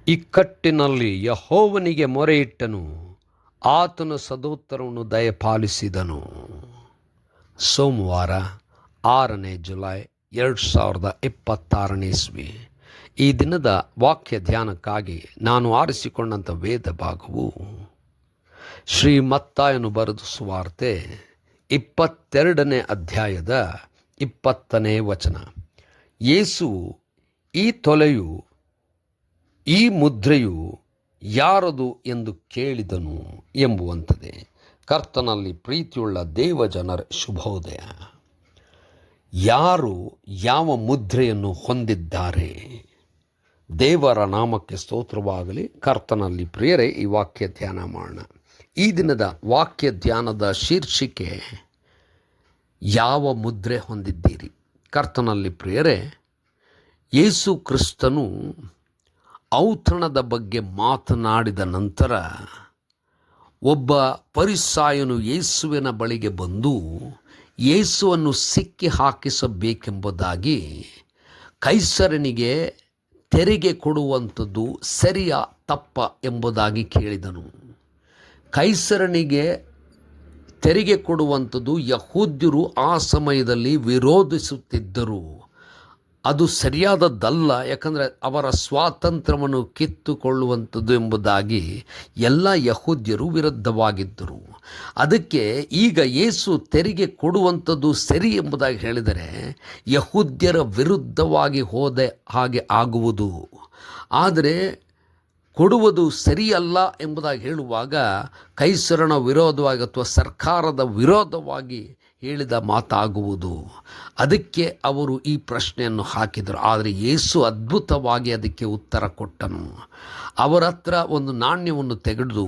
ಇಕ್ಕಟ್ಟಿನಲ್ಲಿ ಯೆಹೋವನಿಗೆ ಮೊರೆಯಿಟ್ಟನು, ಆತನು ಸದುತ್ತರವನ್ನು ದಯಪಾಲಿಸಿದನು. ಸೋಮವಾರ 6ನೇ ಜುಲೈ 2026 ಇಸ್ವಿ. ಈ ದಿನದ ವಾಕ್ಯ ಧ್ಯಾನಕ್ಕಾಗಿ ನಾನು ಆರಿಸಿಕೊಂಡಂಥ ವೇದ ಭಾಗವು ಶ್ರೀ ಮತ್ತಾಯನು ಬರೆದ ಸುವಾರ್ತೆ 22ನೇ ಅಧ್ಯಾಯದ 20ನೇ ವಚನ. ಯೇಸು, ಈ ತೊಲೆಯು, ಈ ಮುದ್ರೆಯು ಯಾರದು ಎಂದು ಕೇಳಿದನು ಎಂಬುವಂಥದ್ದೇ. ಕರ್ತನಲ್ಲಿ ಪ್ರೀತಿಯುಳ್ಳ ದೇವಜನರ ಶುಭೋದಯ. ಯಾರು ಯಾವ ಮುದ್ರೆಯನ್ನು ಹೊಂದಿದ್ದಾರೆ? ದೇವರ ನಾಮಕ್ಕೆ ಸ್ತೋತ್ರವಾಗಲಿ. ಕರ್ತನಲ್ಲಿ ಪ್ರಿಯರೇ, ಈ ವಾಕ್ಯ ಧ್ಯಾನ ಮಾಡೋಣ. ಈ ದಿನದ ವಾಕ್ಯ ಧ್ಯಾನದ ಶೀರ್ಷಿಕೆ, ಯಾವ ಮುದ್ರೆ ಹೊಂದಿದ್ದೀರಿ? ಕರ್ತನಲ್ಲಿ ಪ್ರಿಯರೇ, ಯೇಸು ಕ್ರಿಸ್ತನು ಔತಣದ ಬಗ್ಗೆ ಮಾತನಾಡಿದ ನಂತರ ಒಬ್ಬ ಫರಿಸಾಯನು ಯೇಸುವಿನ ಬಳಿಗೆ ಬಂದು ಯೇಸುವನ್ನು ಸಿಕ್ಕಿ ಹಾಕಿಸಬೇಕೆಂಬುದಾಗಿ ಕೈಸರನಿಗೆ ತೆರಿಗೆ ಕೊಡುವಂಥದ್ದು ಸರಿಯ ತಪ್ಪ ಎಂಬುದಾಗಿ ಕೇಳಿದನು. ಕೈಸರನಿಗೆ ತೆರಿಗೆ ಕೊಡುವಂಥದ್ದು ಯಹೂದ್ಯರು ಆ ಸಮಯದಲ್ಲಿ ವಿರೋಧಿಸುತ್ತಿದ್ದರು. ಅದು ಸರಿಯಾದದ್ದಲ್ಲ, ಯಾಕಂದರೆ ಅವರ ಸ್ವಾತಂತ್ರ್ಯವನ್ನು ಕಿತ್ತುಕೊಳ್ಳುವಂಥದ್ದು ಎಂಬುದಾಗಿ ಎಲ್ಲ ಯಹೂದ್ಯರು ವಿರುದ್ಧವಾಗಿದ್ದರು. ಅದಕ್ಕೆ ಈಗ ಯೇಸು ತೆರಿಗೆ ಕೊಡುವಂಥದ್ದು ಸರಿ ಎಂಬುದಾಗಿ ಹೇಳಿದರೆ ಯಹೂದ್ಯರ ವಿರುದ್ಧವಾಗಿ ಹೋದ ಹಾಗೆ ಆಗುವುದು. ಆದರೆ ಕೊಡುವುದು ಸರಿಯಲ್ಲ ಎಂಬುದಾಗಿ ಹೇಳುವಾಗ ಕೈಸರನ ವಿರೋಧವಾಗಿ ಅಥವಾ ಸರ್ಕಾರದ ವಿರೋಧವಾಗಿ ಹೇಳಿದ ಮಾತಾಗುವುದು. ಅದಕ್ಕೆ ಅವರು ಈ ಪ್ರಶ್ನೆಯನ್ನು ಹಾಕಿದರು. ಆದರೆ ಯೇಸು ಅದ್ಭುತವಾಗಿ ಅದಕ್ಕೆ ಉತ್ತರ ಕೊಟ್ಟನು. ಅವರ ಹತ್ರ ಒಂದು ನಾಣ್ಯವನ್ನು ತೆಗೆದು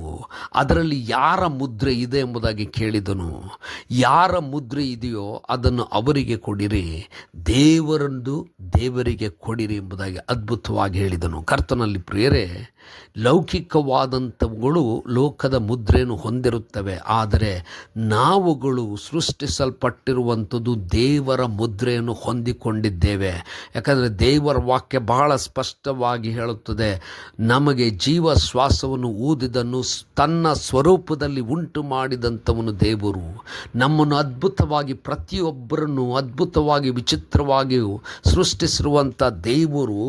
ಅದರಲ್ಲಿ ಯಾರ ಮುದ್ರೆ ಇದೆ ಎಂಬುದಾಗಿ ಕೇಳಿದನು. ಯಾರ ಮುದ್ರೆ ಇದೆಯೋ ಅದನ್ನು ಅವರಿಗೆ ಕೊಡಿರಿ, ದೇವರಿಗೆ ಕೊಡಿರಿ ಎಂಬುದಾಗಿ ಅದ್ಭುತವಾಗಿ ಹೇಳಿದನು. ಕರ್ತನಲ್ಲಿ ಪ್ರಿಯರೇ, ಲೌಕಿಕವಾದಂಥವುಗಳು ಲೋಕದ ಮುದ್ರೆಯನ್ನು ಹೊಂದಿರುತ್ತವೆ. ಆದರೆ ನಾವುಗಳು ಸೃಷ್ಟಿಸಲ್ಪಟ್ಟಿರುವಂಥದ್ದು ದೇವರ ಮುದ್ರೆಯನ್ನು ಹೊಂದಿಕೊಂಡಿದ್ದೇವೆ. ಯಾಕಂದರೆ ದೇವರ ವಾಕ್ಯ ಬಹಳ ಸ್ಪಷ್ಟವಾಗಿ ಹೇಳುತ್ತದೆ, ನಮಗೆ ಜೀವ ಶ್ವಾಸವನ್ನು ಊದಿದನ್ನು ತನ್ನ ಸ್ವರೂಪದಲ್ಲಿ ಉಂಟು ಮಾಡಿದಂಥವನು ದೇವರು. ನಮ್ಮನ್ನು ಅದ್ಭುತವಾಗಿ ಪ್ರತಿಯೊಬ್ಬರನ್ನು ಅದ್ಭುತವಾಗಿ ವಿಚಿತ್ರವಾಗಿಯೂ ಸೃಷ್ಟಿಸಿರುವಂಥ ದೇವರು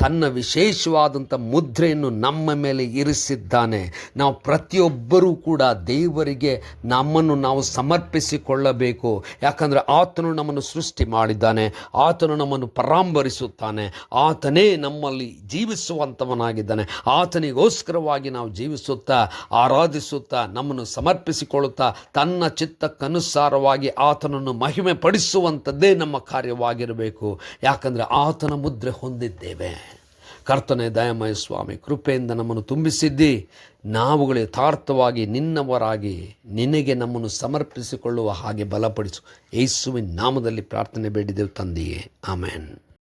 ತನ್ನ ವಿಶೇಷವಾದಂಥ ಮುದ್ರೆಯನ್ನು ನಮ್ಮ ಮೇಲೆ ಇರಿಸಿದ್ದಾನೆ. ನಾವು ಪ್ರತಿಯೊಬ್ಬರೂ ಕೂಡ ದೇವರಿಗೆ ನಮ್ಮನ್ನು ನಾವು ಸಮರ್ಪಿಸಿಕೊಳ್ಳಬೇಕು. ಯಾಕಂದರೆ ಆತನು ನಮ್ಮನ್ನು ಸೃಷ್ಟಿ ಮಾಡಿದ್ದಾನೆ, ಆತನು ನಮ್ಮನ್ನು ಪರಾಂಬರಿಸುತ್ತಾನೆ, ಆತನೇ ನಮ್ಮಲ್ಲಿ ಜೀವಿಸುವಂಥವನಾಗಿದ್ದಾನೆ. ಆತನಿಗೋಸ್ಕರವಾಗಿ ನಾವು ಜೀವಿಸುತ್ತಾ ಆರಾಧಿಸುತ್ತಾ ನಮ್ಮನ್ನು ಸಮರ್ಪಿಸಿಕೊಳ್ಳುತ್ತಾ ತನ್ನ ಚಿತ್ತಕ್ಕನುಸಾರವಾಗಿ ಆತನನ್ನು ಮಹಿಮೆ ಪಡಿಸುವಂಥದ್ದೇ ನಮ್ಮ ಕಾರ್ಯವಾಗಿರಬೇಕು. ಯಾಕಂದರೆ ಆತನ ಮುದ್ರೆ ಹೊಂದಿದ್ದೇವೆ. ಕರ್ತನೇ ದಯಾಮಯ ಸ್ವಾಮಿ, ಕೃಪೆಯಿಂದ ನಮ್ಮನ್ನು ತುಂಬಿಸಿದ್ದಿ. ನಾವುಗಳು ಯಥಾರ್ಥವಾಗಿ ನಿನ್ನವರಾಗಿ ನಿನಗೆ ನಮ್ಮನ್ನು ಸಮರ್ಪಿಸಿಕೊಳ್ಳುವ ಹಾಗೆ ಬಲಪಡಿಸು. ಯೇಸುವಿನ ನಾಮದಲ್ಲಿ ಪ್ರಾರ್ಥನೆ ಬೇಡಿದೆವು ತಂದೆಯೇ, ಆಮೆನ್.